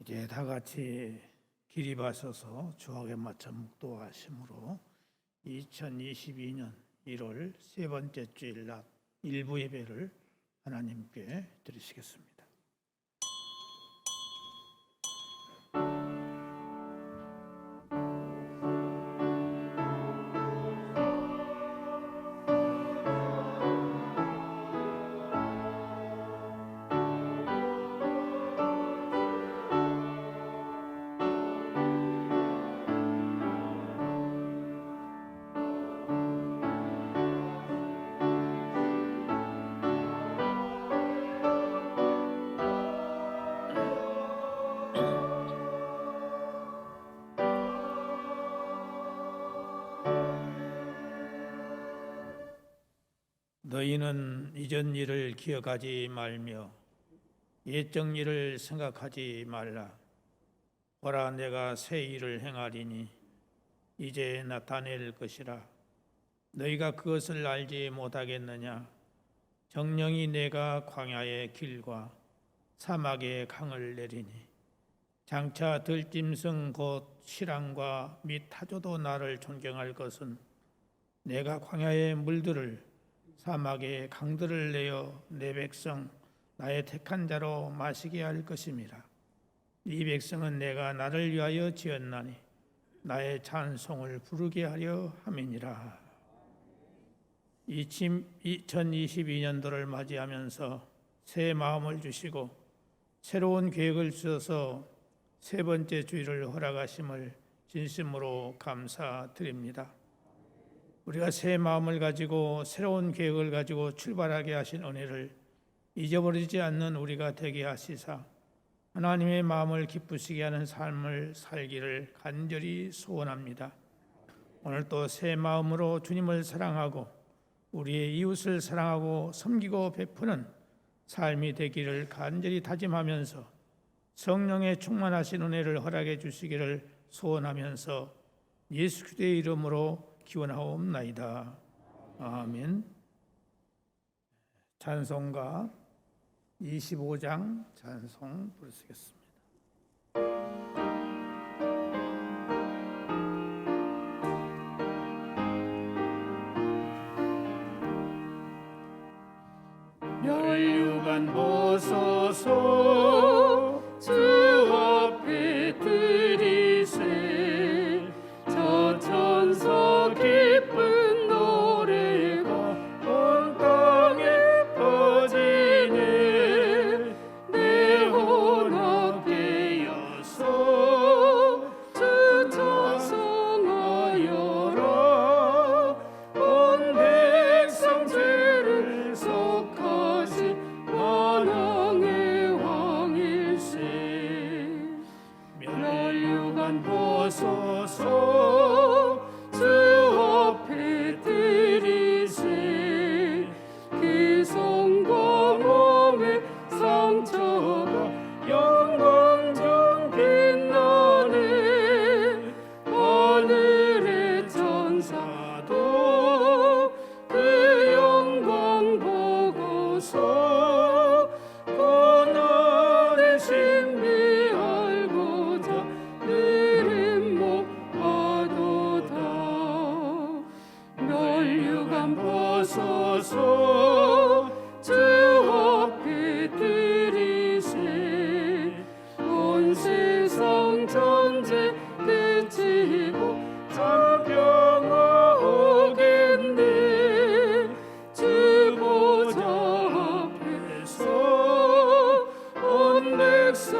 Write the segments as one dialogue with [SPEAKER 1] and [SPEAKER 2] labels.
[SPEAKER 1] 이제 다 같이 기립하셔서 주악에 맞춰 묵도하심으로 2022년 1월 세 번째 주일 낮 일부 예배를 하나님께 드리시겠습니다. 너희는 이전 일을 기억하지 말며 옛적 일을 생각하지 말라. 보라, 내가 새 일을 행하리니 이제 나타낼 것이라. 너희가 그것을 알지 못하겠느냐? 정령이 내가 광야의 길과 사막의 강을 내리니 장차 들짐승 곧 실랑과 및 타조도 나를 존경할 것은 내가 광야의 물들을 사막의 강들을 내어 내 백성 나의 택한 자로 마시게 할 것임이라. 이 백성은 내가 나를 위하여 지었나니 나의 찬송을 부르게 하려 함이니라. 2022년도를 맞이하면서 새 마음을 주시고 새로운 계획을 주셔서 세 번째 주일을 허락하심을 진심으로 감사드립니다. 우리가 새 마음을 가지고 새로운 계획을 가지고 출발하게 하신 은혜를 잊어버리지 않는 우리가 되게 하시사 하나님의 마음을 기쁘시게 하는 삶을 살기를 간절히 소원합니다. 오늘 또 새 마음으로 주님을 사랑하고 우리의 이웃을 사랑하고 섬기고 베푸는 삶이 되기를 간절히 다짐하면서 성령의 충만하신 은혜를 허락해 주시기를 소원하면서 예수 그리스도의 이름으로 기원하옵나이다. 아멘. 찬송가 25장 찬송 부르시겠습니다. 멸류관 보소서 주 앞에 드리세 저 천사 기쁜 노래가 온 땅에 퍼지네 내 혼합 깨어서 주 찬송하여라 온 백성 죄를 속하신 만왕의 왕일세 멸류관 보소서 주 앞에 드리세 그 손과 몸의 상처가 영광 빛나네 하늘의 천사도 그 영광 보고서 고난의 신비 알고자 늘 임목하도다 멸류관 보소서 주 앞에 드리세 온 세상 전쟁 그치고 참 평화 오겠네 주 보좌 앞에서 온 백성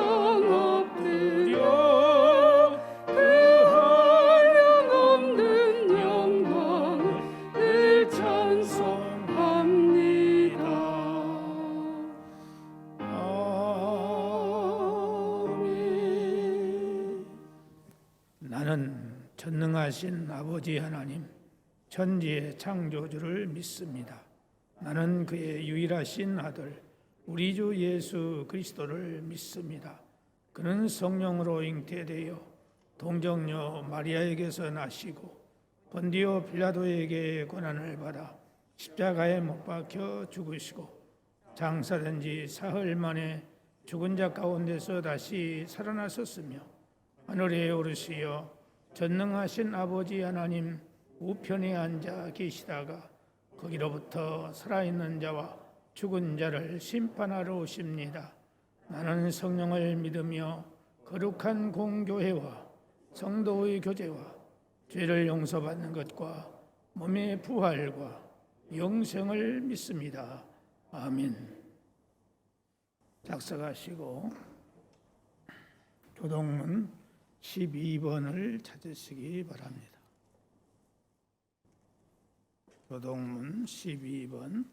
[SPEAKER 1] 엎드려 그 한량없는 영광을 늘 찬송합니다. 아멘. 나는 전능하신 아버지 하나님 천지의 창조주를 믿습니다. 나는 그의 유일하신 아들 우리 주 예수 그리스도를 믿습니다. 그는 성령으로 잉태되어 동정녀 마리아에게서 나시고 본디오 빌라도에게 고난을 받아 십자가에 못 박혀 죽으시고 장사된 지 사흘 만에 죽은 자 가운데서 다시 살아나셨으며 하늘에 오르시어 전능하신 아버지 하나님 우편에 앉아 계시다가 거기로부터 살아있는 자와 죽은 자를 심판하러 오십니다. 나는 성령을 믿으며 거룩한 공교회와 성도의 교제와 죄를 용서받는 것과 몸의 부활과 영생을 믿습니다. 아멘. 작성하시고 교동문 12번을 찾으시기 바랍니다. 교동문 12번.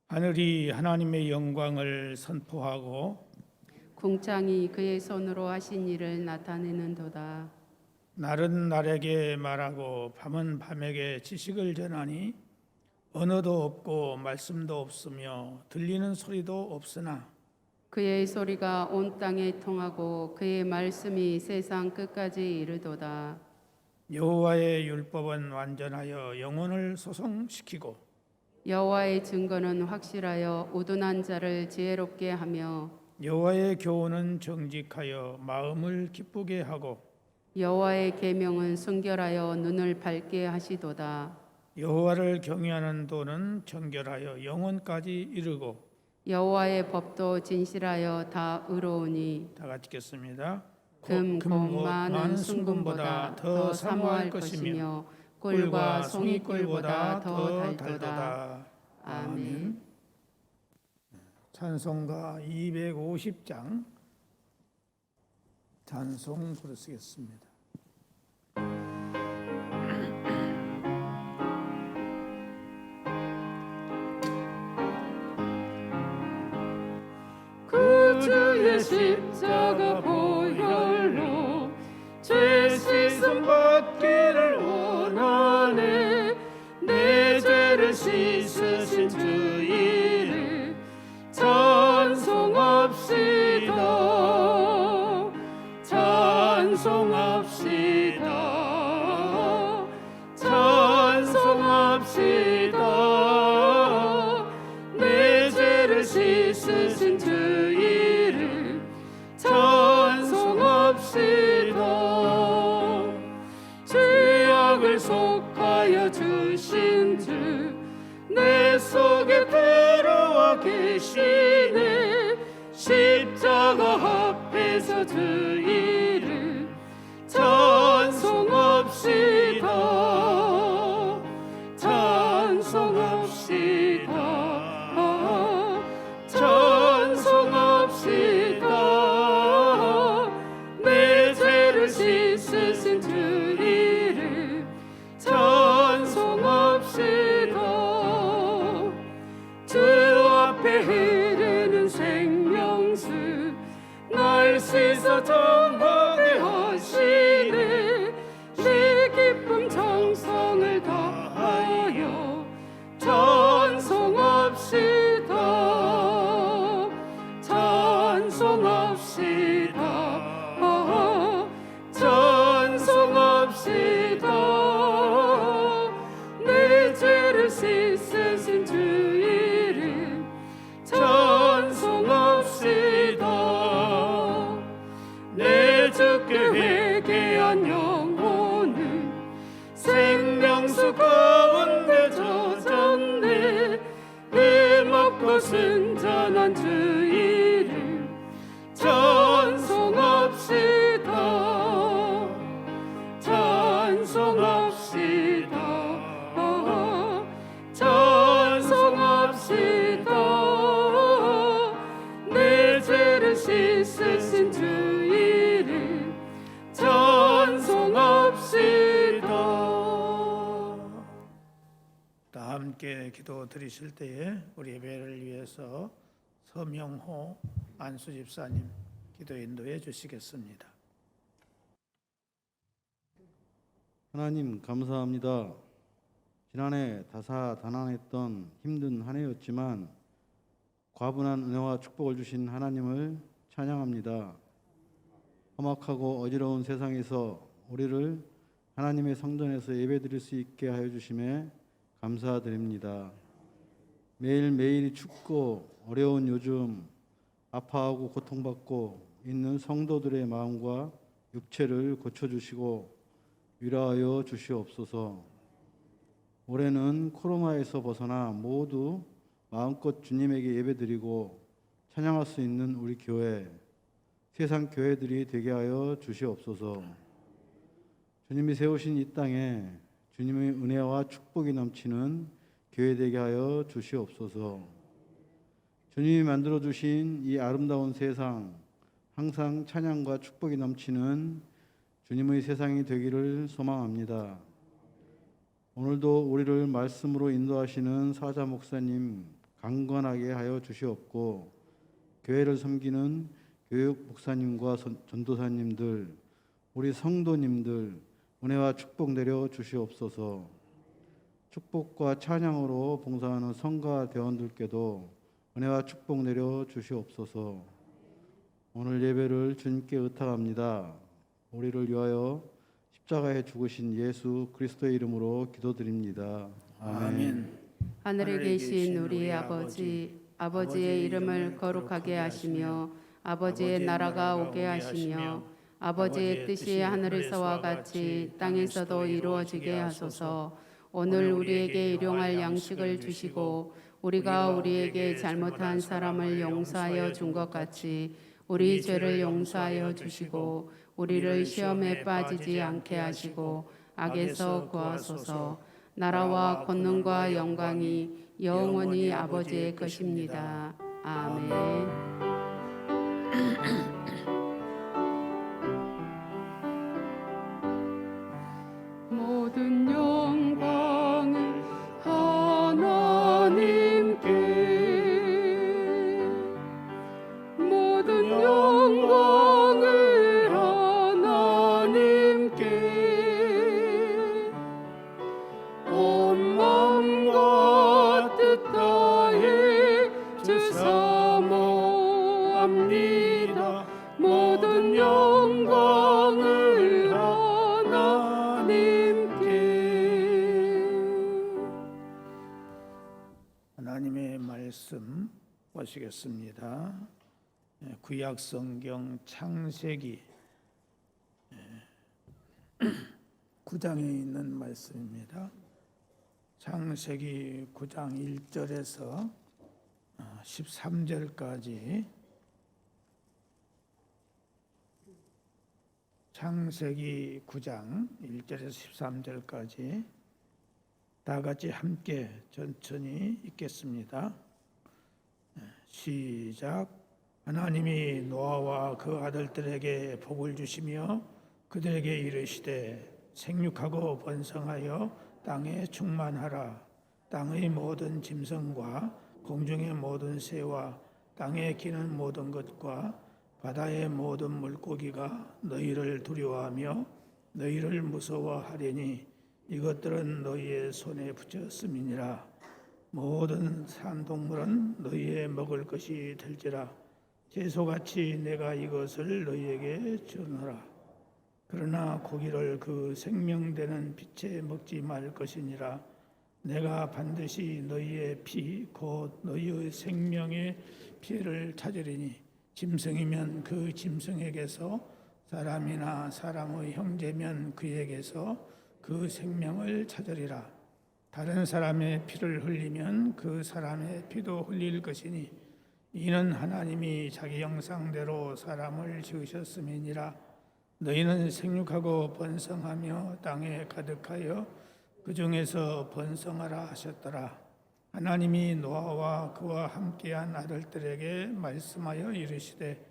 [SPEAKER 1] 하늘이 하나님의 영광을 선포하고
[SPEAKER 2] 궁창이 그의 손으로 하신 일을 나타내는도다.
[SPEAKER 1] 날은 날에게 말하고 밤은 밤에게 지식을 전하니 언어도 없고 말씀도 없으며 들리는 소리도 없으나
[SPEAKER 2] 그의 소리가 온 땅에 통하고 그의 말씀이 세상 끝까지 이르도다.
[SPEAKER 1] 여호와의 율법은 완전하여 영혼을 소성시키고
[SPEAKER 2] 여호와의 증거는 확실하여 우둔한 자를 지혜롭게 하며
[SPEAKER 1] 여호와의 교훈은 정직하여 마음을 기쁘게 하고
[SPEAKER 2] 여호와의 계명은 순결하여 눈을 밝게 하시도다.
[SPEAKER 1] 여호와를 경외하는 도는 정결하여 영혼까지 이르고
[SPEAKER 2] 여호와의 법도 진실하여 다 의로우니
[SPEAKER 1] 다 같이 읽겠습니다.
[SPEAKER 2] 금 많은 순금보다 더 사모할 것이며 꿀과 송이꿀보다 더 달도다. 아멘.
[SPEAKER 1] 찬송가 250장 찬송 부르시겠습니다.
[SPEAKER 2] 그 주의 십자가 보혈로 죄 씻음 받기를 원하네. 내 죄를 씻으신 주 이름 찬송합시다. 찬송합시다. 찬송합시다. 내 죄를 씻으신 주 이름 찬송합시다. 죄악을 속하여 주신 주 내 속에 들어와 계시네. 십자가 앞에서 주 이름 찬송합시다. 찬송합시다. 찬송합시다. 내 죄를 씻으신 주 이름 찬송합시다. 주 앞에 흐르는 생명수 날 씻어 정하게 하시네. 내 기쁨 정성을 다하여 찬송합시다. 찬송합시다. 찬송합시다. 내 죄를 씻으신 주 이름 찬송합시다. 내 주께 회개한 영혼은 생명수 가운데 젖었네. 해먹고 순전한 주 이름 찬송합시다. 찬송합시다. 찬송합시다. 내 죄를 씻으신 주 이름 찬송합시다.
[SPEAKER 1] 다 함께 기도 드리실 때에 우리 예배를 위해서 서명호 안수 집사님 기도 인도해 주시겠습니다.
[SPEAKER 3] 하나님 감사합니다. 지난해 다사다난했던 힘든 한 해였지만 과분한 은혜와 축복을 주신 하나님을 찬양합니다. 험악하고 어지러운 세상에서 우리를 하나님의 성전에서 예배드릴 수 있게 하여 주심에 감사드립니다. 매일매일이 춥고 어려운 요즘 아파하고 고통받고 있는 성도들의 마음과 육체를 고쳐주시고 위로하여 주시옵소서. 올해는 코로나에서 벗어나 모두 마음껏 주님에게 예배드리고 찬양할 수 있는 우리 교회, 세상 교회들이 되게 하여 주시옵소서. 주님이 세우신 이 땅에 주님의 은혜와 축복이 넘치는 교회 되게 하여 주시옵소서. 주님이 만들어 주신 이 아름다운 세상, 항상 찬양과 축복이 넘치는 주님의 세상이 되기를 소망합니다. 오늘도 우리를 말씀으로 인도하시는 사자 목사님 강건하게 하여 주시옵고, 교회를 섬기는 교육 목사님과 전도사님들, 우리 성도님들 은혜와 축복 내려 주시옵소서. 축복과 찬양으로 봉사하는 성가 대원들께도 은혜와 축복 내려 주시옵소서. 오늘 예배를 주님께 의탁합니다. 우리를 위하여 십자가에 죽으신 예수 그리스도의 이름으로 기도드립니다. 아멘.
[SPEAKER 2] 하늘에 계신 우리 아버지의 이름을 거룩하게 하시며 아버지의 나라가 오게 하시며 아버지의 뜻이 하늘에서와 같이 땅에서도 이루어지게 하소서. 오늘 우리에게 일용할 양식을 주시고 우리가 우리에게 잘못한 사람을 용서하여 준 것 같이 우리 죄를 용서하여 주시고 우리를 시험에 빠지지 않게 하시고 악에서 구하소서. 나라와 권능과 영광이 영원히 아버지의 것입니다. 아멘. 모든 영광을 하나님께, 모든 영광을 하나님께, 온 마음과 뜻 다해 주사 모합니다. 모든 영광을
[SPEAKER 1] 하나님의 말씀 보시겠습니다. 구약 성경 창세기 9장에 있는 말씀입니다. 창세기 9장 1절에서 13절까지, 창세기 9장 1절에서 13절까지 다 같이 함께 천천히 읽겠습니다. 시작. 하나님이 노아와 그 아들들에게 복을 주시며 그들에게 이르시되 생육하고 번성하여 땅에 충만하라. 땅의 모든 짐승과 공중의 모든 새와 땅에 기는 모든 것과 바다의 모든 물고기가 너희를 두려워하며 너희를 무서워하리니 이것들은 너희의 손에 붙였음이니라. 모든 산동물은 너희의 먹을 것이 될지라. 채소같이 내가 이것을 너희에게 주노라. 그러나 고기를 그 생명되는 빛에 먹지 말 것이니라. 내가 반드시 너희의 피 곧 너희의 생명의 피를 찾으리니 짐승이면 그 짐승에게서, 사람이나 사람의 형제면 그에게서 그 생명을 찾으리라. 다른 사람의 피를 흘리면 그 사람의 피도 흘릴 것이니 이는 하나님이 자기 형상대로 사람을 지으셨음이니라. 너희는 생육하고 번성하며 땅에 가득하여 그 중에서 번성하라 하셨더라. 하나님이 노아와 그와 함께한 아들들에게 말씀하여 이르시되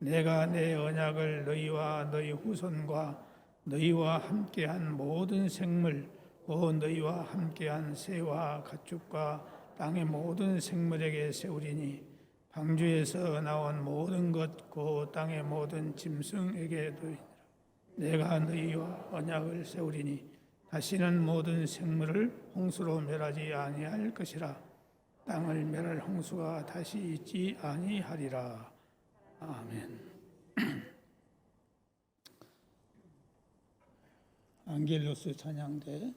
[SPEAKER 1] 내가 내 언약을 너희와 너희 후손과 너희와 함께한 모든 생물 곧 너희와 함께한 새와 가축과 땅의 모든 생물에게 세우리니 방주에서 나온 모든 것 곧 땅의 모든 짐승에게도 내가 너희와 언약을 세우리니 다시는 모든 생물을 홍수로 멸하지 아니할 것이라. 땅을 멸할 홍수가 다시 있지 아니하리라. 아멘. 안겔로스 찬양대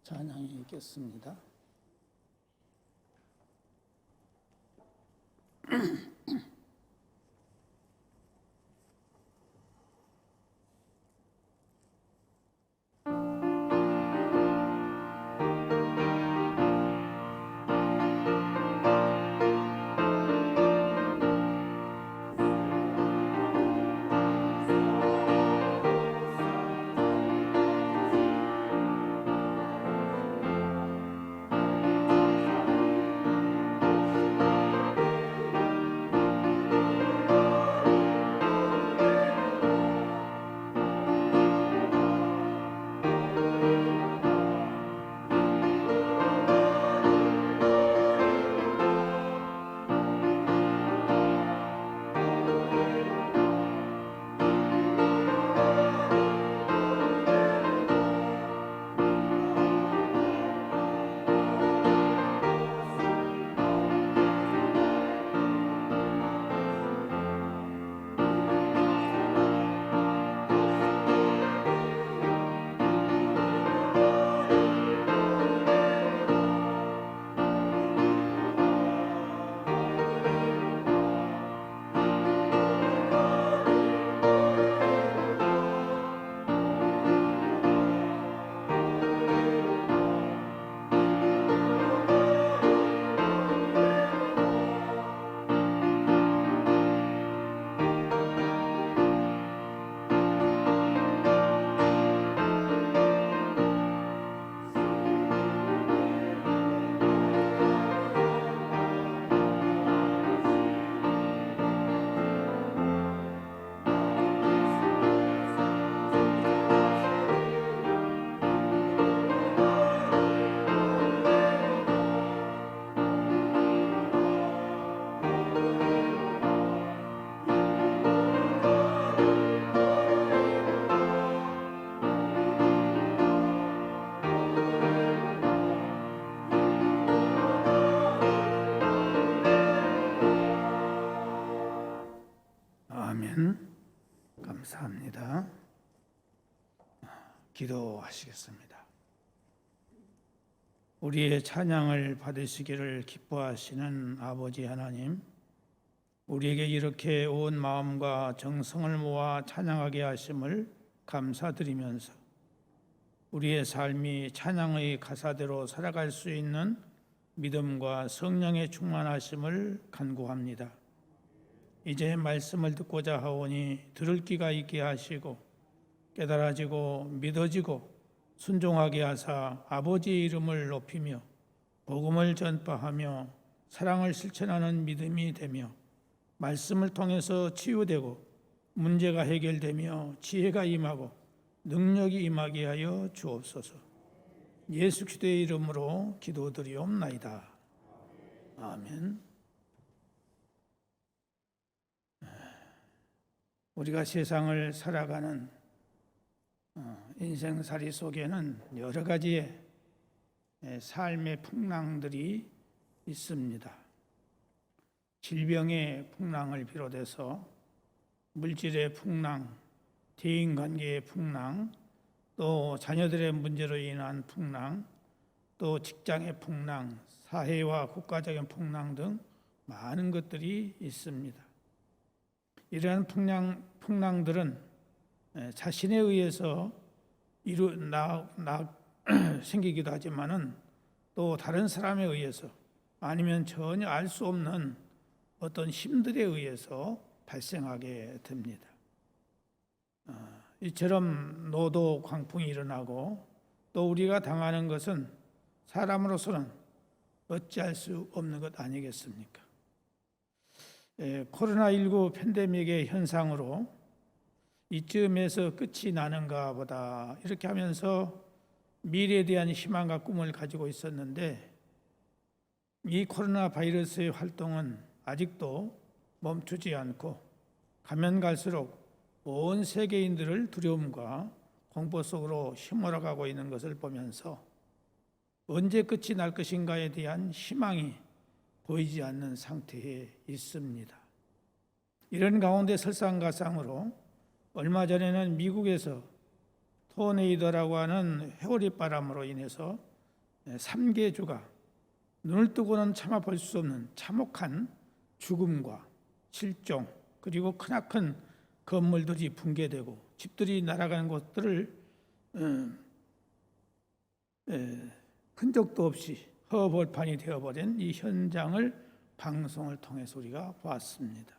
[SPEAKER 1] 찬양이 있겠습니다. 아멘. 감사합니다. 기도하시겠습니다. 우리의 찬양을 받으시기를 기뻐하시는 아버지 하나님, 우리에게 이렇게 온 마음과 정성을 모아 찬양하게 하심을 감사드리면서 우리의 삶이 찬양의 가사대로 살아갈 수 있는 믿음과 성령의 충만하심을 간구합니다. 이제 말씀을 듣고자 하오니 들을 귀가 있게 하시고 깨달아지고 믿어지고 순종하게 하사 아버지의 이름을 높이며 복음을 전파하며 사랑을 실천하는 믿음이 되며 말씀을 통해서 치유되고 문제가 해결되며 지혜가 임하고 능력이 임하게 하여 주옵소서. 예수 그리스도의 이름으로 기도드리옵나이다. 아멘. 우리가 세상을 살아가는 인생살이 속에는 여러 가지의 삶의 풍랑들이 있습니다. 질병의 풍랑을 비롯해서 물질의 풍랑, 대인관계의 풍랑, 또 자녀들의 문제로 인한 풍랑, 또 직장의 풍랑, 사회와 국가적인 풍랑 등 많은 것들이 있습니다. 이러한 풍랑들은 자신에 의해서 생기기도 하지만은 또 다른 사람에 의해서 아니면 전혀 알 수 없는 어떤 힘들에 의해서 발생하게 됩니다. 이처럼 노도 광풍이 일어나고 또 우리가 당하는 것은 사람으로서는 어찌할 수 없는 것 아니겠습니까? 코로나19 팬데믹의 현상으로 이쯤에서 끝이 나는가 보다 이렇게 하면서 미래에 대한 희망과 꿈을 가지고 있었는데 이 코로나 바이러스의 활동은 아직도 멈추지 않고 가면 갈수록 온 세계인들을 두려움과 공포 속으로 휘몰아가고 있는 것을 보면서 언제 끝이 날 것인가에 대한 희망이 보이지 않는 상태에 있습니다. 이런 가운데 설상가상으로 얼마 전에는 미국에서 토네이도라고 하는 회오리 바람으로 인해서 3개주가 눈을 뜨고는 참아 볼 수 없는 참혹한 죽음과 실종, 그리고 크나큰 건물들이 붕괴되고 집들이 날아가는 것들을 흔적도 없이 허벌판이 되어버린 이 현장을 방송을 통해서 우리가 보았습니다.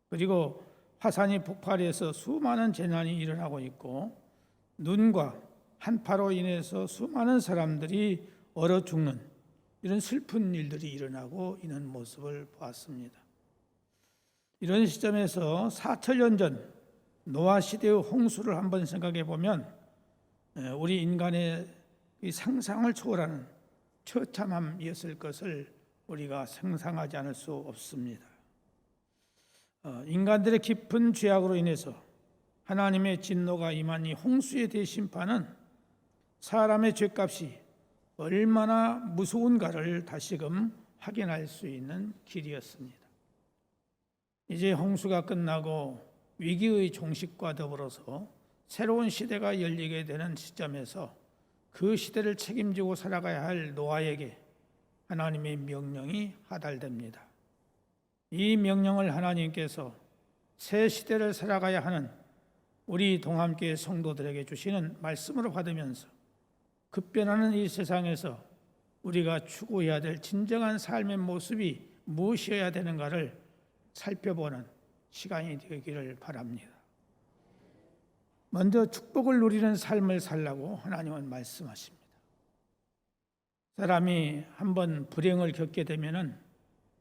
[SPEAKER 1] 그리고 화산이 폭발해서 수많은 재난이 일어나고 있고 눈과 한파로 인해서 수많은 사람들이 얼어 죽는 이런 슬픈 일들이 일어나고 있는 모습을 보았습니다. 이런 시점에서 4천년 전 노아 시대의 홍수를 한번 생각해 보면 우리 인간의 이 상상을 초월하는 처참함이었을 것을 우리가 상상하지 않을 수 없습니다. 인간들의 깊은 죄악으로 인해서 하나님의 진노가 임한 이 홍수에 대해 심판은 사람의 죄값이 얼마나 무서운가를 다시금 확인할 수 있는 길이었습니다. 이제 홍수가 끝나고 위기의 종식과 더불어서 새로운 시대가 열리게 되는 시점에서 그 시대를 책임지고 살아가야 할 노아에게 하나님의 명령이 하달됩니다. 이 명령을 하나님께서 새 시대를 살아가야 하는 우리 동함교회 성도들에게 주시는 말씀으로 받으면서 급변하는 이 세상에서 우리가 추구해야 될 진정한 삶의 모습이 무엇이어야 되는가를 살펴보는 시간이 되기를 바랍니다. 먼저 축복을 누리는 삶을 살라고 하나님은 말씀하십니다. 사람이 한번 불행을 겪게 되면은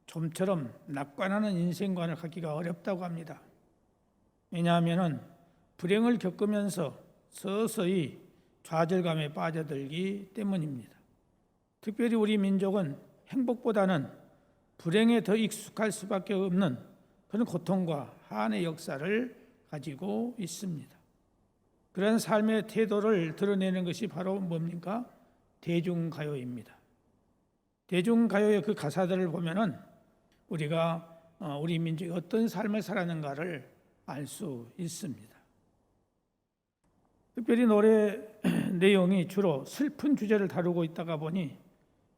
[SPEAKER 1] 좀처럼 낙관하는 인생관을 갖기가 어렵다고 합니다. 왜냐하면은 불행을 겪으면서 서서히 좌절감에 빠져들기 때문입니다. 특별히 우리 민족은 행복보다는 불행에 더 익숙할 수밖에 없는 그런 고통과 한의 역사를 가지고 있습니다. 그런 삶의 태도를 드러내는 것이 바로 뭡니까? 대중가요입니다. 대중가요의 그 가사들을 보면은 우리가 우리 민족이 어떤 삶을 살았는가를 알 수 있습니다. 특별히 노래 내용이 주로 슬픈 주제를 다루고 있다가 보니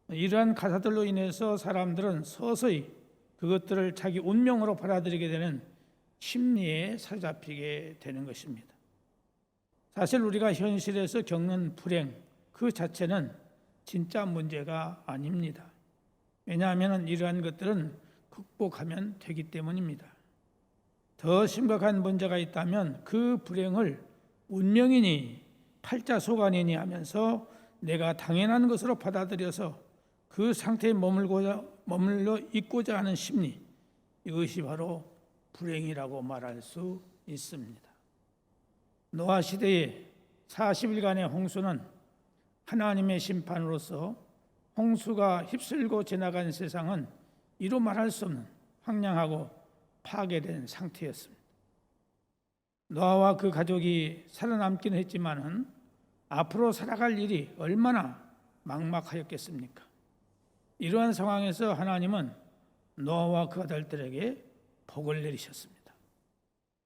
[SPEAKER 1] 이러한 가사들로 인해서 사람들은 서서히 그것들을 자기 운명으로 받아들이게 되는 심리에 사로잡히게 되는 것입니다. 사실 우리가 현실에서 겪는 불행 그 자체는 진짜 문제가 아닙니다. 왜냐하면 이러한 것들은 극복하면 되기 때문입니다. 더 심각한 문제가 있다면 그 불행을 운명이니 팔자소관이니 하면서 내가 당연한 것으로 받아들여서 그 상태에 머물러 있고자 하는 심리, 이것이 바로 불행이라고 말할 수 있습니다. 노아 시대의 40일간의 홍수는 하나님의 심판으로서 홍수가 휩쓸고 지나간 세상은 이루 말할 수 없는 황량하고 파괴된 상태였습니다. 노아와 그 가족이 살아남기는 했지만은 앞으로 살아갈 일이 얼마나 막막하였겠습니까? 이러한 상황에서 하나님은 노아와 그 아들들에게 복을 내리셨습니다.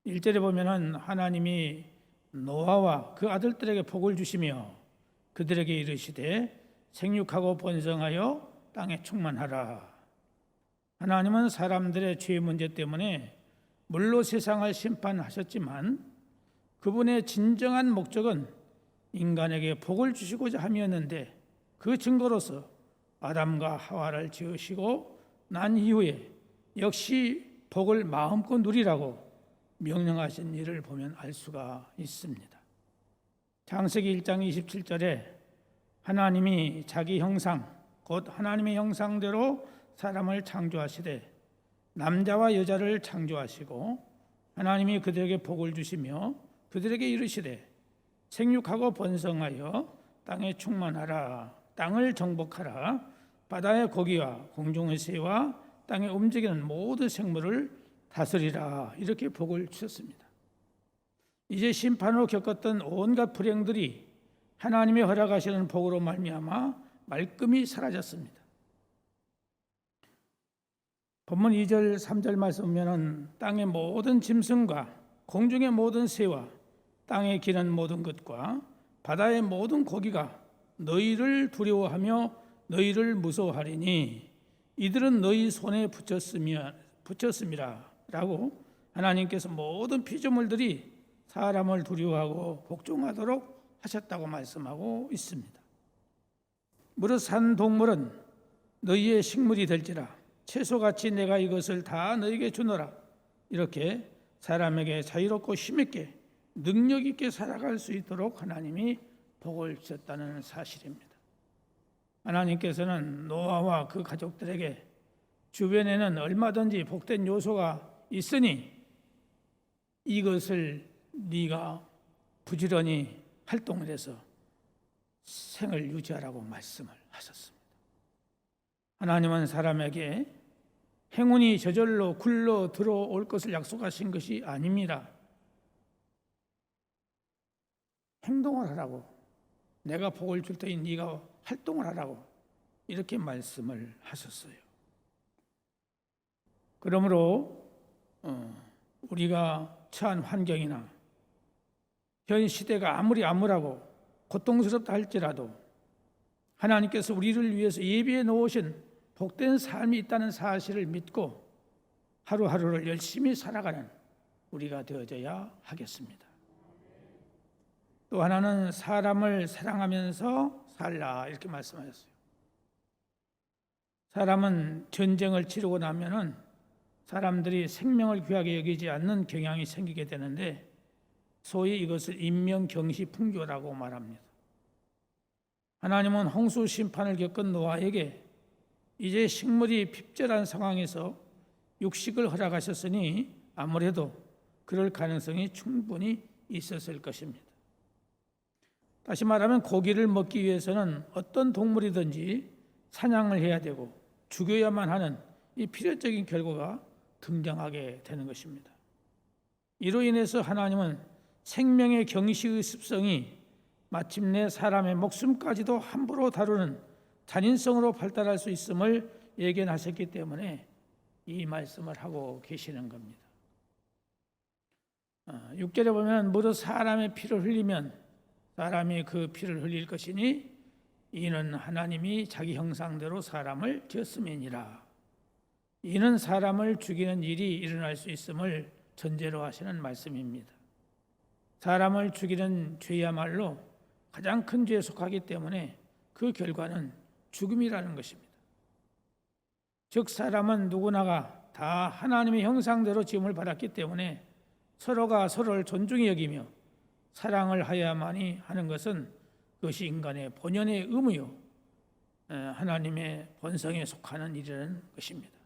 [SPEAKER 1] 1절에 보면은 하나님이 노아와 그 아들들에게 복을 주시며 그들에게 이르시되 생육하고 번성하여 땅에 충만하라. 하나님은 사람들의 죄 문제 때문에 물로 세상을 심판하셨지만 그분의 진정한 목적은 인간에게 복을 주시고자 함이었는데 그 증거로서 아담과 하와를 지으시고 난 이후에 역시 복을 마음껏 누리라고 명령하신 일을 보면 알 수가 있습니다. 창세기 1장 27절에 하나님이 자기 형상 곧 하나님의 형상대로 사람을 창조하시되 남자와 여자를 창조하시고 하나님이 그들에게 복을 주시며 그들에게 이르시되 생육하고 번성하여 땅에 충만하라. 땅을 정복하라. 바다의 고기와 공중의 새와 땅에 움직이는 모든 생물을 다스리라. 이렇게 복을 주셨습니다. 이제 심판으로 겪었던 온갖 불행들이 하나님의 허락하시는 복으로 말미암아 말끔히 사라졌습니다. 본문 2절 3절 말씀 보면은 땅의 모든 짐승과 공중의 모든 새와 땅에 기는 모든 것과 바다의 모든 고기가 너희를 두려워하며 너희를 무서워하리니 이들은 너희 손에 붙였음이라 라고 하나님께서 모든 피조물들이 사람을 두려워하고 복종하도록 하셨다고 말씀하고 있습니다. 무릇 산 동물은 너희의 식물이 될지라 채소같이 내가 이것을 다 너희에게 주노라. 이렇게 사람에게 자유롭고 힘있게 능력 있게 살아갈 수 있도록 하나님이 복을 주셨다는 사실입니다. 하나님께서는 노아와 그 가족들에게 주변에는 얼마든지 복된 요소가 있으니 이것을 네가 부지런히 활동을 해서 생을 유지하라고 말씀을 하셨습니다. 하나님은 사람에게 행운이 저절로 굴러 들어올 것을 약속하신 것이 아닙니다. 행동을 하라고, 내가 복을 줄 테니 네가 활동을 하라고 이렇게 말씀을 하셨어요. 그러므로 우리가 처한 환경이나 현 시대가 아무리 암울하고 고통스럽다 할지라도 하나님께서 우리를 위해서 예비해 놓으신 복된 삶이 있다는 사실을 믿고 하루하루를 열심히 살아가는 우리가 되어져야 하겠습니다. 또 하나는 사람을 사랑하면서 살라 이렇게 말씀하셨어요. 사람은 전쟁을 치르고 나면은 사람들이 생명을 귀하게 여기지 않는 경향이 생기게 되는데 소위 이것을 인명경시풍조라고 말합니다. 하나님은 홍수 심판을 겪은 노아에게 이제 식물이 핍절한 상황에서 육식을 허락하셨으니 아무래도 그럴 가능성이 충분히 있었을 것입니다. 다시 말하면 고기를 먹기 위해서는 어떤 동물이든지 사냥을 해야 되고 죽여야만 하는 이 필연적인 결과가 등장하게 되는 것입니다. 이로 인해서 하나님은 생명의 경시의 습성이 마침내 사람의 목숨까지도 함부로 다루는 잔인성으로 발달할 수 있음을 예견하셨기 때문에 이 말씀을 하고 계시는 겁니다. 6절에 보면 무릇 사람의 피를 흘리면 사람이 그 피를 흘릴 것이니 이는 하나님이 자기 형상대로 사람을 지었음이니라. 이는 사람을 죽이는 일이 일어날 수 있음을 전제로 하시는 말씀입니다. 사람을 죽이는 죄야말로 가장 큰 죄에 속하기 때문에 그 결과는 죽음이라는 것입니다. 즉 사람은 누구나가 다 하나님의 형상대로 지음을 받았기 때문에 서로가 서로를 존중히 여기며 사랑을 하야만이 하는 것은 그것이 인간의 본연의 의무요 하나님의 본성에 속하는 일이라는 것입니다.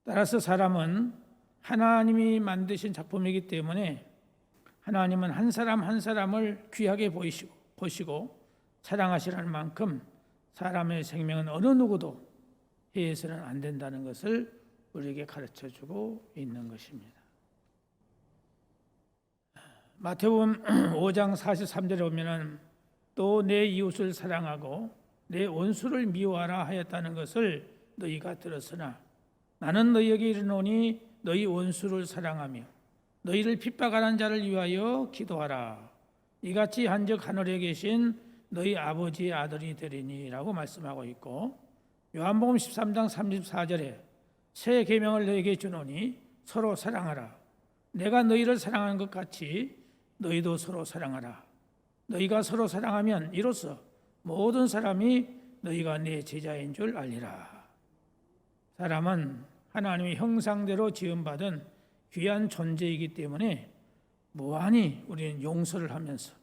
[SPEAKER 1] 따라서 사람은 하나님이 만드신 작품이기 때문에 하나님은 한 사람 한 사람을 귀하게 보시고 사랑하시는 만큼 사람의 생명은 어느 누구도 해서는 안 된다는 것을 우리에게 가르쳐주고 있는 것입니다. 마태복음 5장 43절에 보면은 또 내 이웃을 사랑하고 내 원수를 미워하라 하였다는 것을 너희가 들었으나 나는 너희에게 이르노니 너희 원수를 사랑하며 너희를 핍박하는 자를 위하여 기도하라. 이같이 한즉 하늘에 계신 너희 아버지의 아들이 되리니라고 말씀하고 있고 요한복음 13장 34절에 새 계명을 너희에게 주노니 서로 사랑하라. 내가 너희를 사랑하는 것 같이 너희도 서로 사랑하라. 너희가 서로 사랑하면 이로써 모든 사람이 너희가 내 제자인 줄 알리라. 사람은 하나님의 형상대로 지음받은 귀한 존재이기 때문에 무한히 우리는 용서를 하면서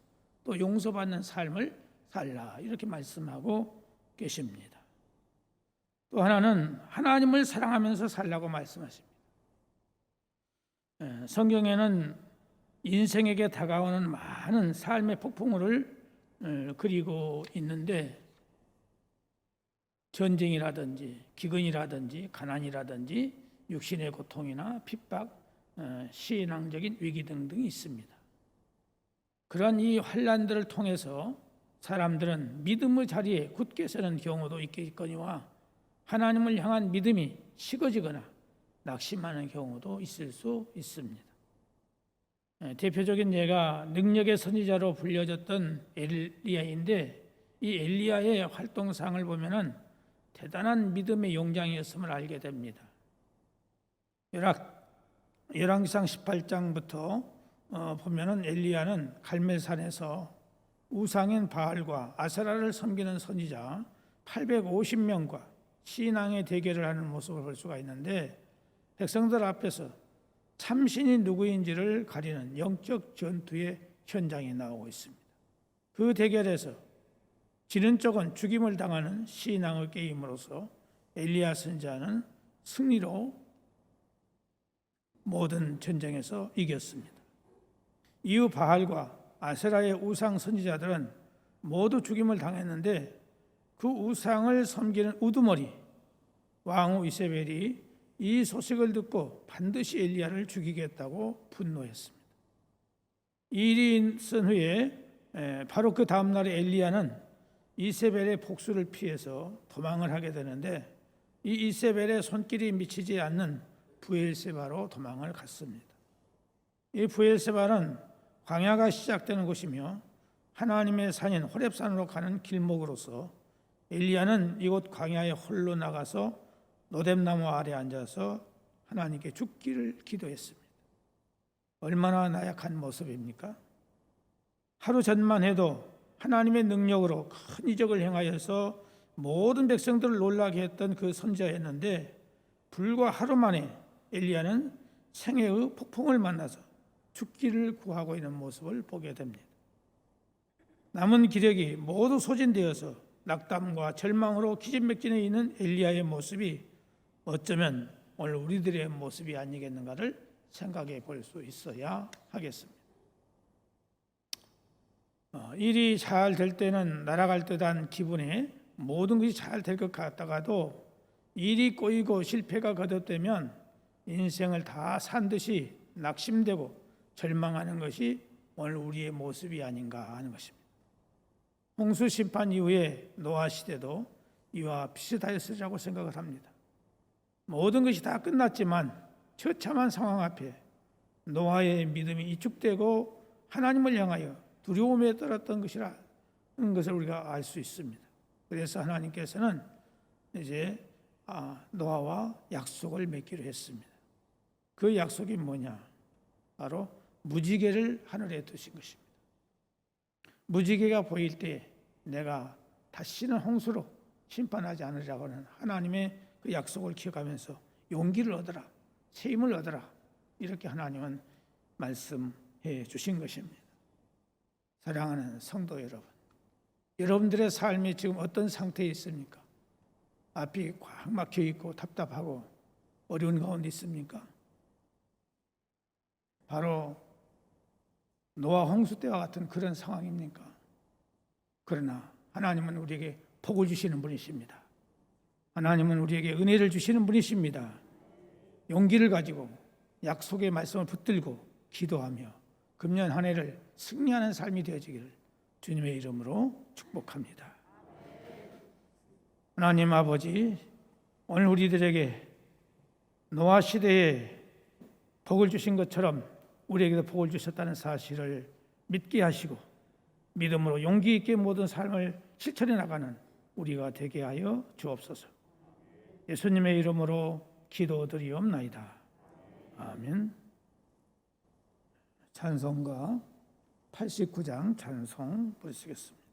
[SPEAKER 1] 또 용서받는 삶을 살라 이렇게 말씀하고 계십니다. 또 하나는 하나님을 사랑하면서 살라고 말씀하십니다. 성경에는 인생에게 다가오는 많은 삶의 폭풍우를 그리고 있는데 전쟁이라든지 기근이라든지 가난이라든지 육신의 고통이나 핍박, 신앙적인 위기 등등이 있습니다. 그러한 이 환난들을 통해서 사람들은 믿음의 자리에 굳게 서는 경우도 있겠거니와 하나님을 향한 믿음이 식어지거나 낙심하는 경우도 있을 수 있습니다. 대표적인 예가 능력의 선지자로 불려졌던 엘리야인데, 이 엘리야의 활동상을 보면은 대단한 믿음의 용장이었음을 알게 됩니다. 열왕기상 18장부터 보면은 엘리야는 갈멜산에서 우상인 바알과 아세라를 섬기는 선지자 850명과 신앙의 대결을 하는 모습을 볼 수가 있는데, 백성들 앞에서 참신이 누구인지를 가리는 영적 전투의 현장이 나오고 있습니다. 그 대결에서 지는 쪽은 죽임을 당하는 신앙의 게임으로서 엘리야 선지자는 승리로 모든 전쟁에서 이겼습니다. 이후 바알과 아세라의 우상 선지자들은 모두 죽임을 당했는데, 그 우상을 섬기는 우두머리 왕후 이세벨이 이 소식을 듣고 반드시 엘리야를 죽이겠다고 분노했습니다. 이 일이 있은 후에 바로 그 다음 날에 엘리야는 이세벨의 복수를 피해서 도망을 하게 되는데, 이 이세벨의 손길이 미치지 않는 브엘세바로 도망을 갔습니다. 이 브엘세바는 광야가 시작되는 곳이며 하나님의 산인 호렙산으로 가는 길목으로서 엘리야는 이곳 광야에 홀로 나가서 노뎀나무 아래 앉아서 하나님께 죽기를 기도했습니다. 얼마나 나약한 모습입니까? 하루 전만 해도 하나님의 능력으로 큰 이적을 행하여서 모든 백성들을 놀라게 했던 그 선지자였는데, 불과 하루 만에 엘리야는 생애의 폭풍을 만나서 죽기를 구하고 있는 모습을 보게 됩니다. 남은 기력이 모두 소진되어서 낙담과 절망으로 기진맥진해 있는 엘리야의 모습이 어쩌면 오늘 우리들의 모습이 아니겠는가를 생각해 볼 수 있어야 하겠습니다. 일이 잘 될 때는 날아갈 듯한 기분에 모든 것이 잘 될 것 같다가도 일이 꼬이고 실패가 거듭되면 인생을 다 산 듯이 낙심되고 절망하는 것이 오늘 우리의 모습이 아닌가 하는 것입니다. 홍수 심판 이후에 노아 시대도 이와 비슷하였으리라고 생각을 합니다. 모든 것이 다 끝났지만 처참한 상황 앞에 노아의 믿음이 이축되고 하나님을 향하여 두려움에 떨었던 것이라는 것을 우리가 알 수 있습니다. 그래서 하나님께서는 이제 노아와 약속을 맺기로 했습니다. 그 약속이 뭐냐? 바로 무지개를 하늘에 두신 것입니다. 무지개가 보일 때 내가 다시는 홍수로 심판하지 않으리라고 하는 하나님의 그 약속을 기억하면서 용기를 얻어라, 새 힘을 얻어라, 이렇게 하나님은 말씀해 주신 것입니다. 사랑하는 성도 여러분, 여러분들의 삶이 지금 어떤 상태에 있습니까? 앞이 꽉 막혀 있고 답답하고 어려운 가운데 있습니까? 바로 노아 홍수 때와 같은 그런 상황입니까? 그러나 하나님은 우리에게 복을 주시는 분이십니다. 하나님은 우리에게 은혜를 주시는 분이십니다. 용기를 가지고 약속의 말씀을 붙들고 기도하며 금년 한 해를 승리하는 삶이 되어지기를 주님의 이름으로 축복합니다. 하나님 아버지, 오늘 우리들에게 노아 시대에 복을 주신 것처럼 우리에게도 복을 주셨다는 사실을 믿게 하시고 믿음으로 용기 있게 모든 삶을 실천해 나가는 우리가 되게 하여 주옵소서. 예수님의 이름으로 기도드리옵나이다. 아멘. 찬송가 89장 찬송 부르시겠습니다.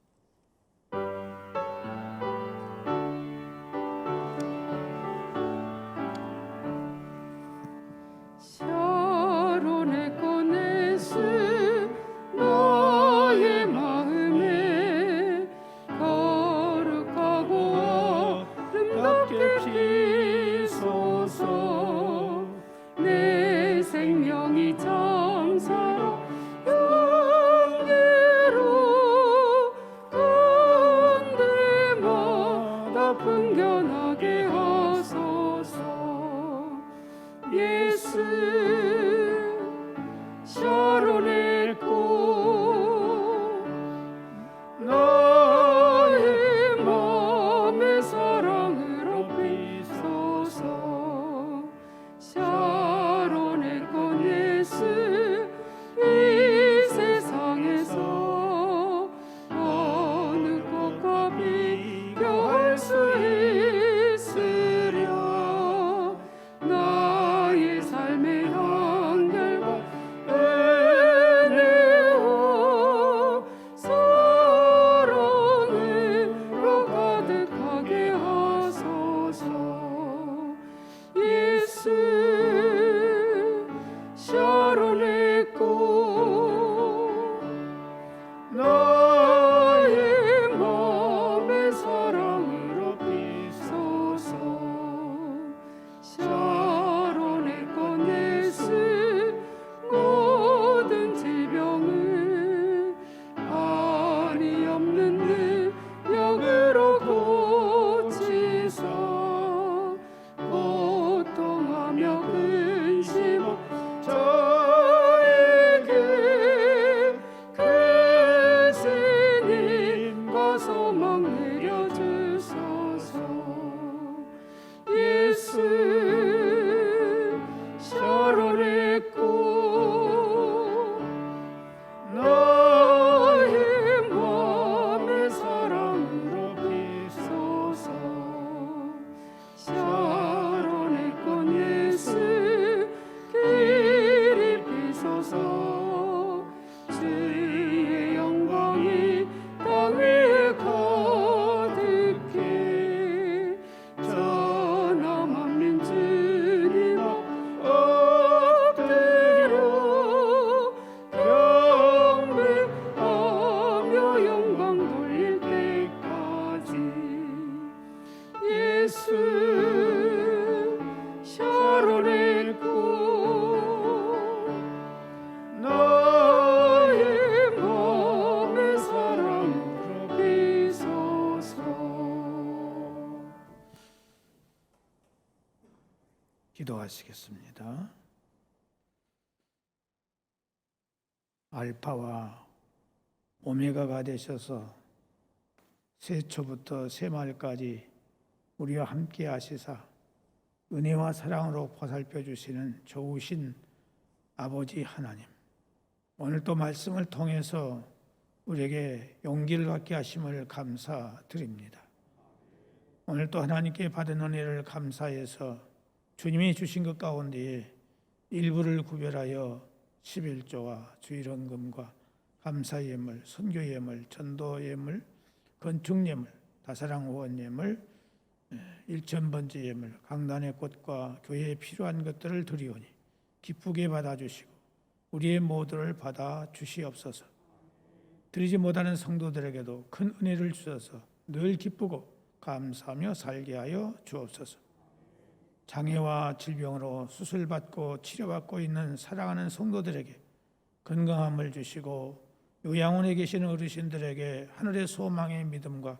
[SPEAKER 2] 샤론의 꺼내시 너의 마음에 거룩하고 아름답게 피소서. 내 생명이 정사로 영예로 건대
[SPEAKER 1] 예수 샤론의 꽃 나의 마음의 사랑 비소서. 기도하시겠습니다. 알파와 오메가가 되셔서 세초부터 세말까지 우리와 함께 하시사 은혜와 사랑으로 보살펴 주시는 좋으신 아버지 하나님, 오늘 또 말씀을 통해서 우리에게 용기를 갖게 하심을 감사드립니다. 오늘 또 하나님께 받은 은혜를 감사해서 주님이 주신 것 가운데 일부를 구별하여 11조와 주일헌금과 감사예물, 선교예물, 전도예물, 건축예물, 다사랑 후원예물, 일천번째 예물, 강단의 꽃과 교회에 필요한 것들을 드리오니 기쁘게 받아주시고 우리의 모두를 받아 주시옵소서. 드리지 못하는 성도들에게도 큰 은혜를 주셔서 늘 기쁘고 감사하며 살게 하여 주옵소서. 장애와 질병으로 수술받고 치료받고 있는 사랑하는 성도들에게 건강함을 주시고 요양원에 계시는 어르신들에게 하늘의 소망의 믿음과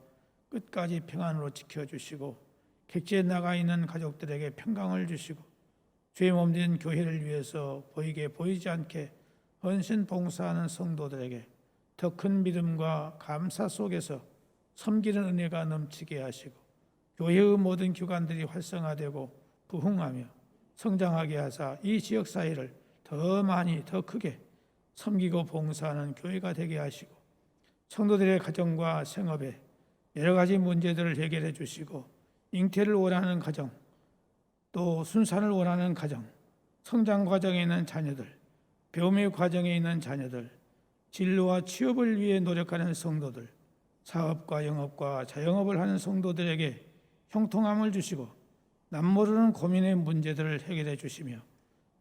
[SPEAKER 1] 끝까지 평안으로 지켜주시고 객지에 나가 있는 가족들에게 평강을 주시고 주의 몸된 교회를 위해서 보이게 보이지 않게 헌신 봉사하는 성도들에게 더 큰 믿음과 감사 속에서 섬기는 은혜가 넘치게 하시고 교회의 모든 기관들이 활성화되고 부흥하며 성장하게 하사 이 지역 사회를 더 많이 더 크게 섬기고 봉사하는 교회가 되게 하시고 성도들의 가정과 생업에 여러 가지 문제들을 해결해 주시고 잉태를 원하는 가정, 또 순산을 원하는 가정, 성장 과정에 있는 자녀들, 배움의 과정에 있는 자녀들, 진로와 취업을 위해 노력하는 성도들, 사업과 영업과 자영업을 하는 성도들에게 형통함을 주시고 남모르는 고민의 문제들을 해결해 주시며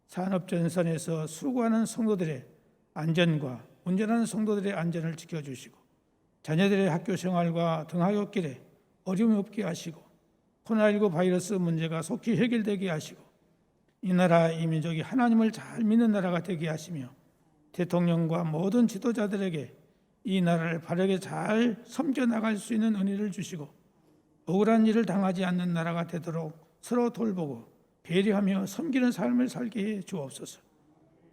[SPEAKER 1] 산업전선에서 수고하는 성도들의 안전과 운전하는 성도들의 안전을 지켜주시고 자녀들의 학교 생활과 등하굣길에 어려움이 없게 하시고 코로나19 바이러스 문제가 속히 해결되게 하시고 이 나라 이 민족이 하나님을 잘 믿는 나라가 되게 하시며 대통령과 모든 지도자들에게 이 나라를 바르게 잘 섬겨나갈 수 있는 은혜를 주시고 억울한 일을 당하지 않는 나라가 되도록 서로 돌보고 배려하며 섬기는 삶을 살게 해 주옵소서.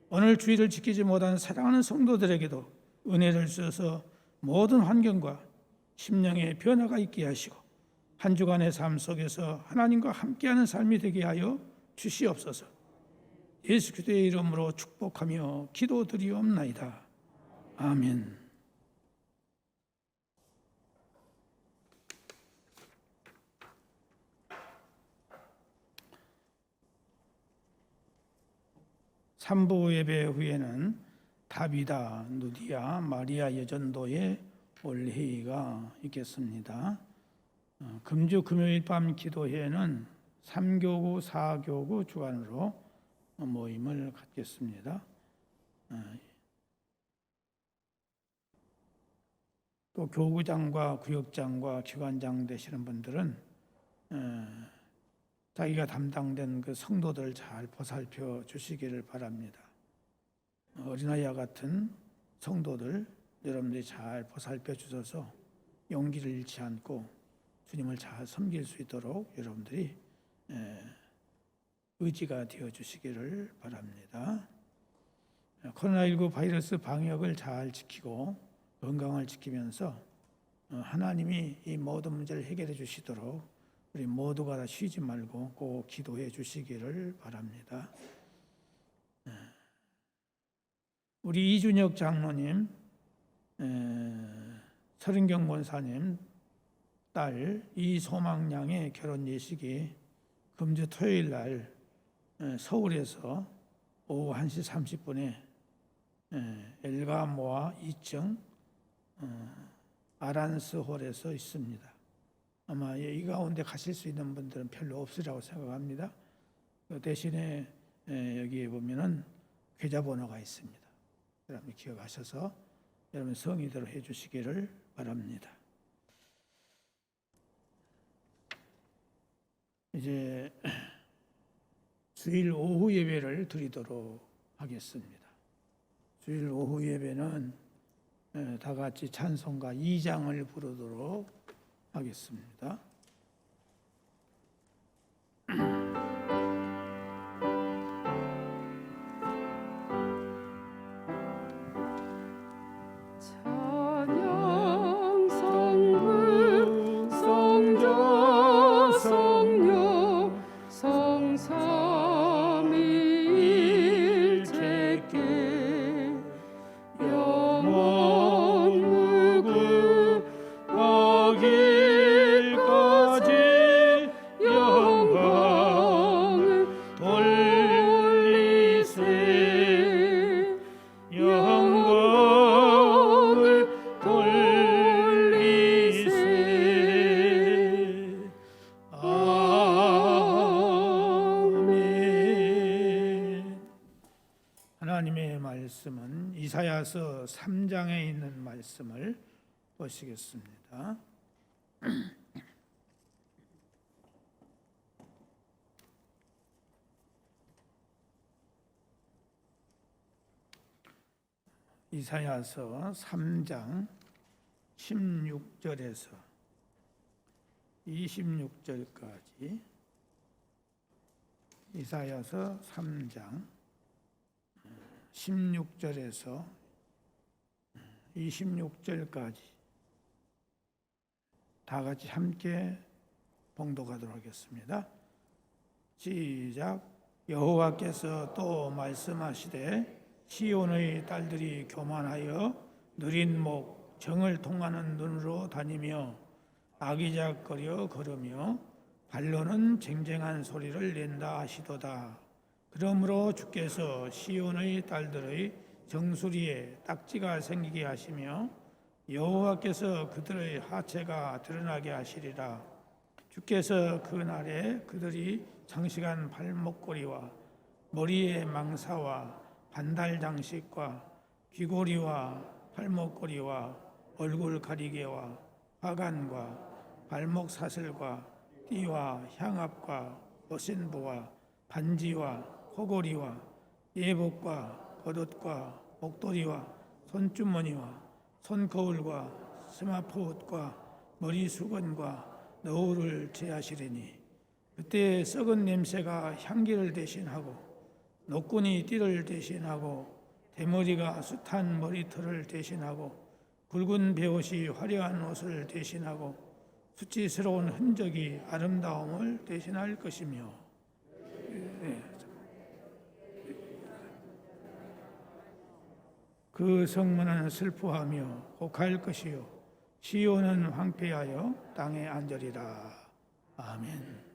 [SPEAKER 1] 오늘 주일을 지키지 못한 사랑하는 성도들에게도 은혜를 주셔서 모든 환경과 심령의 변화가 있게 하시고 한 주간의 삶 속에서 하나님과 함께하는 삶이 되게 하여 주시옵소서. 예수 그리스도의 이름으로 축복하며 기도드리옵나이다. 아멘. 삼부 예배 후에는 다비다, 누디아, 마리아 여전도의 올회의가 있겠습니다. 금주 금요일 밤 기도회는 3교구, 4교구 주관으로 모임을 갖겠습니다. 또 교구장과 구역장과 기관장 되시는 분들은 자기가 담당된 그 성도들 잘 보살펴 주시기를 바랍니다. 어린아이와 같은 성도들 여러분들이 잘 보살펴 주셔서 용기를 잃지 않고 주님을 잘 섬길 수 있도록 여러분들이 의지가 되어 주시기를 바랍니다. 코로나19 바이러스 방역을 잘 지키고 건강을 지키면서 하나님이 이 모든 문제를 해결해 주시도록 우리 모두가 다 쉬지 말고 꼭 기도해 주시기를 바랍니다. 우리 이준혁 장로님, 서른경 권사님 딸 이소망양의 결혼 예식이 금주 토요일 날 서울에서 오후 1시 30분에 엘가모아 2층 아란스홀에서 있습니다. 아마 이 가운데 가실 수 있는 분들은 별로 없으리라고 생각합니다. 대신에 여기에 보면은 계좌번호가 있습니다. 여러분 기억하셔서 여러분 성의대로 해주시기를 바랍니다. 이제 주일 오후 예배를 드리도록 하겠습니다. 주일 오후 예배는 다 같이 찬송가 2장을 부르도록 하겠습니다.
[SPEAKER 2] 찬양 성부 성자 성녀 성삼위일체께 영원 무궁하기까지 영광을 돌리세 영광을 돌리세 아멘. 하나님의 말씀은 이사야서 3장에 있는 말씀을 보시겠습니다. 이사야서 3장 16절에서 26절까지 이사야서 3장 16절에서 26절까지 다 같이 함께 봉독하도록 하겠습니다. 시작. 여호와께서 또 말씀하시되 시온의 딸들이 교만하여 느린 목 정을 통하는 눈으로 다니며 아기작거려 걸으며 발로는 쟁쟁한 소리를 낸다 하시도다. 그러므로 주께서 시온의 딸들의 정수리에 딱지가 생기게 하시며 여호와께서 그들의 하체가 드러나게 하시리라. 주께서 그 날에 그들이 장식한 발목걸이와 머리에 망사와 반달 장식과 귀고리와 발목걸이와 얼굴 가리개와 화관과 발목 사슬과 띠와 향압과 어신부와 반지와 호고리와 예복과 겉옷과 목도리와 손주머니와 손거울과 스마포옷과 머리 수건과 너울을 제하시리니 그때 썩은 냄새가 향기를 대신하고 노끈이 띠를 대신하고 대머리가 숱한 머리털을 대신하고 굵은 베옷이 화려한 옷을 대신하고 수치스러운 흔적이 아름다움을 대신할 것이며 그 성문은 슬퍼하며 곡할 것이요 시온은 황폐하여 땅에 앉으리라. 아멘.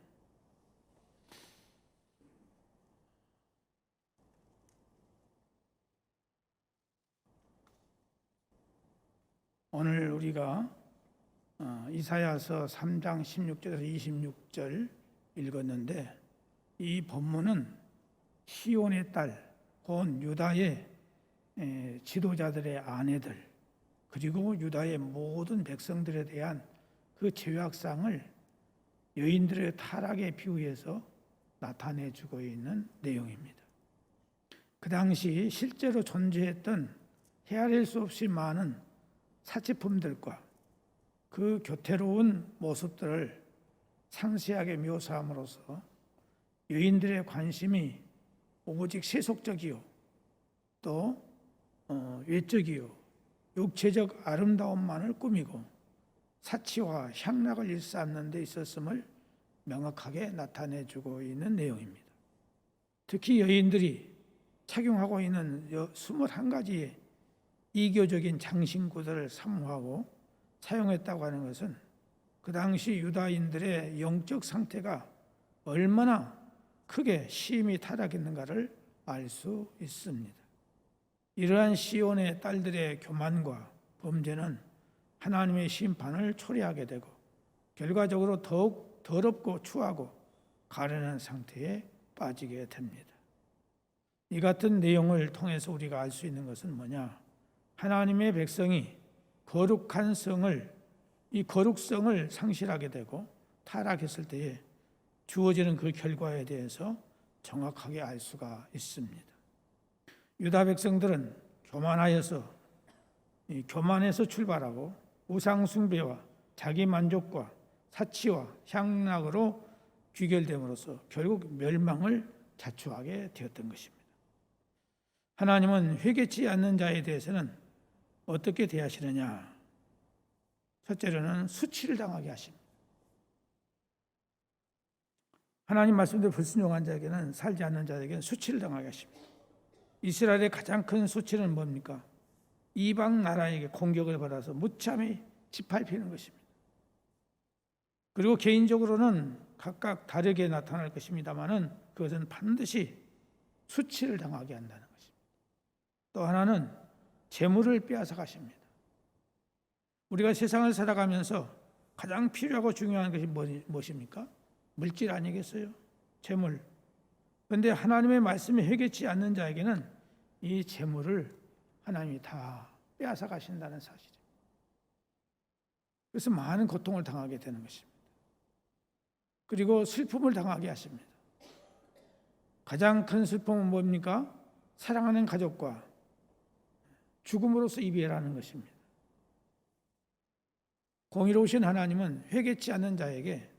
[SPEAKER 2] 오늘 우리가 이사야서 3장 16절에서 26절 읽었는데 이 본문은 시온의 딸, 곧 유다의 지도자들의 아내들 그리고 유다의 모든 백성들에 대한 그 죄악상을 여인들의 타락에 비유해서 나타내주고 있는 내용입니다. 그 당시 실제로 존재했던 헤아릴 수 없이 많은 사치품들과 그 교태로운 모습들을 상세하게 묘사함으로써 여인들의 관심이 오직 세속적이요 또 외적이요 육체적 아름다움만을 꾸미고 사치와 향락을 일삼는 데 있었음을 명확하게 나타내주고 있는 내용입니다. 특히 여인들이 착용하고 있는 21가지의 이교적인 장신구들을 사모하고 사용했다고 하는 것은 그 당시 유다인들의 영적 상태가 얼마나 크게 심히 타락했는가를 알 수 있습니다. 이러한 시온의 딸들의 교만과 범죄는 하나님의 심판을 초래하게 되고 결과적으로 더욱 더럽고 추하고 가련한 상태에 빠지게 됩니다. 이 같은 내용을 통해서 우리가 알 수 있는 것은 뭐냐? 하나님의 백성이 거룩한 성을 이 거룩성을 상실하게 되고 타락했을 때에
[SPEAKER 1] 주어지는 그 결과에 대해서 정확하게 알 수가 있습니다. 유다 백성들은 교만에서 출발하고 우상 숭배와 자기 만족과 사치와 향락으로 귀결됨으로써 결국 멸망을 자초하게 되었던 것입니다. 하나님은 회개치 않는 자에 대해서는 어떻게 대하시느냐? 첫째로는 수치를 당하게 하십니다. 하나님 말씀대로 불순종한 자에게는, 살지 않는 자에게는 수치를 당하게 하십니다. 이스라엘의 가장 큰 수치는 뭡니까? 이방 나라에게 공격을 받아서 무참히 짓밟히는 것입니다. 그리고 개인적으로는 각각 다르게 나타날 것입니다만은 그것은 반드시 수치를 당하게 한다는 것입니다. 또 하나는 재물을 빼앗아 가십니다. 우리가 세상을 살아가면서 가장 필요하고 중요한 것이 무엇입니까? 물질 아니겠어요? 재물. 그런데 하나님의 말씀이 회개치 않는 자에게는 이 재물을 하나님이 다 빼앗아 가신다는 사실이에요. 그래서 많은 고통을 당하게 되는 것입니다. 그리고 슬픔을 당하게 하십니다. 가장 큰 슬픔은 뭡니까? 사랑하는 가족과 죽음으로써 이별하는 것입니다. 공의로우신 하나님은 회개치 않는 자에게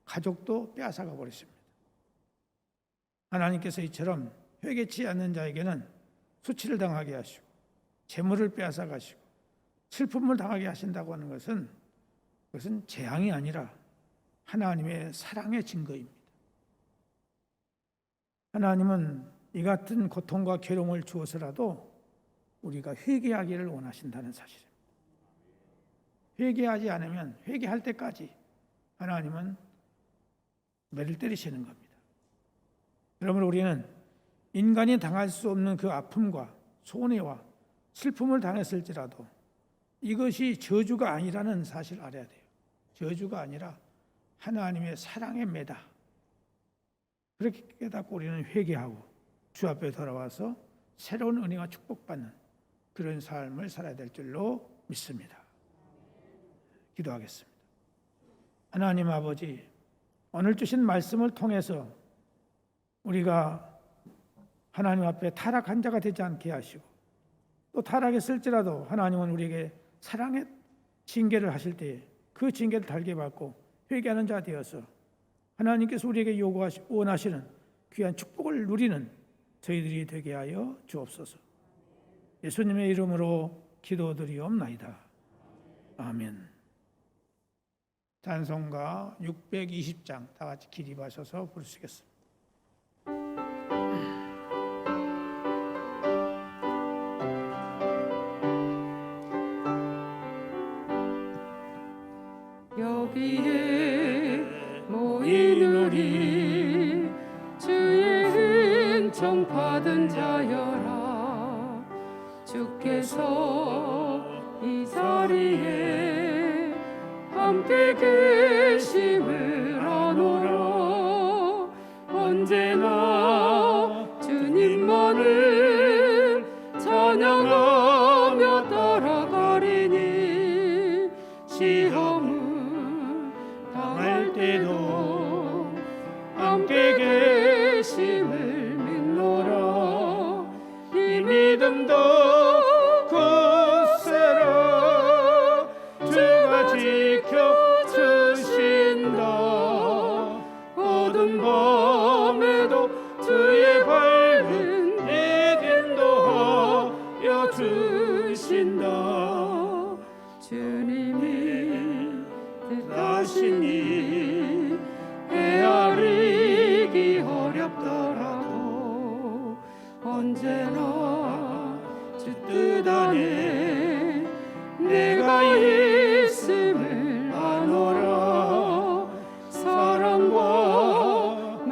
[SPEAKER 1] 가족도 빼앗아가 버렸습니다. 하나님께서 이처럼 회개치 않는 자에게는 수치를 당하게 하시고 재물을 빼앗아 가시고 슬픔을 당하게 하신다고 하는 것은, 그것은 재앙이 아니라 하나님의 사랑의 증거입니다. 하나님은 이 같은 고통과 괴로움을 주어서라도 우리가 회개하기를 원하신다는 사실입니다. 회개하지 않으면 회개할 때까지 하나님은 매를 때리시는 겁니다. 그러므로 우리는 인간이 당할 수 없는 그 아픔과 손해와 슬픔을 당했을지라도 이것이 저주가 아니라는 사실을 알아야 돼요. 저주가 아니라 하나님의 사랑의 매다. 그렇게 깨닫고 우리는 회개하고 주 앞에 돌아와서 새로운 은혜와 축복받는 그런 삶을 살아야 될 줄로 믿습니다. 기도하겠습니다. 하나님 아버지, 오늘 주신 말씀을 통해서 우리가 하나님 앞에 타락한 자가 되지 않게 하시고, 또 타락했을지라도 하나님은 우리에게 사랑의 징계를 하실 때에 그 징계를 달게 받고 회개하는 자 되어서 하나님께서 우리에게 원하시는 귀한 축복을 누리는 저희들이 되게 하여 주옵소서. 예수님의 이름으로 기도드리옵나이다. 아멘. 찬송가 620장 다 같이 기립하셔서 부르시겠습니다.
[SPEAKER 2] 여기에 모인 우리 주의 은총 받은 자여라. 주께서 이 자리에 함께 계심을 아노라. 언제나 주님만을 찬양하며 따라가리니 시험을 당할 때도 함께 계심을 믿노라. 이 믿음도 굳세라. 주가 지켜주신다. 어두운 밤에도 주의 밝은 빛 인도하여 주신다. 주님이 뜻하시니 헤아리기 어렵더라도 언제나 주 뜻 안에 내가 있음을 아노라. 사랑과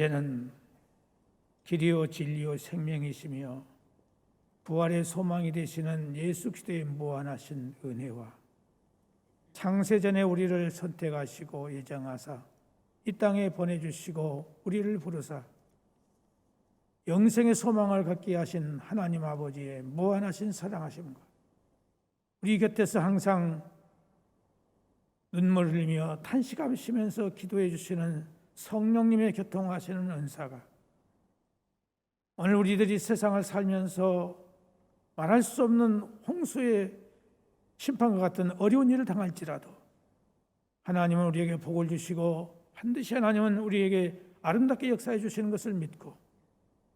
[SPEAKER 1] 이제는 길이요 진리요 생명이시며 부활의 소망이 되시는 예수 그리스도의 무한하신 은혜와 창세전에 우리를 선택하시고 예정하사 이 땅에 보내주시고 우리를 부르사 영생의 소망을 갖게 하신 하나님 아버지의 무한하신 사랑하심과 우리 곁에서 항상 눈물 흘리며 탄식하시면서 기도해 주시는 성령님의 교통하시는 은사가 오늘 우리들이 세상을 살면서 말할 수 없는 홍수의 심판과 같은 어려운 일을 당할지라도 하나님은 우리에게 복을 주시고 반드시 하나님은 우리에게 아름답게 역사해 주시는 것을 믿고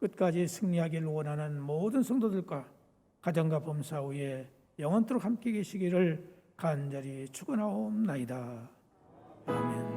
[SPEAKER 1] 끝까지 승리하기를 원하는 모든 성도들과 가정과 범사 후에 영원토록 함께 계시기를 간절히 축원하옵나이다. 아멘.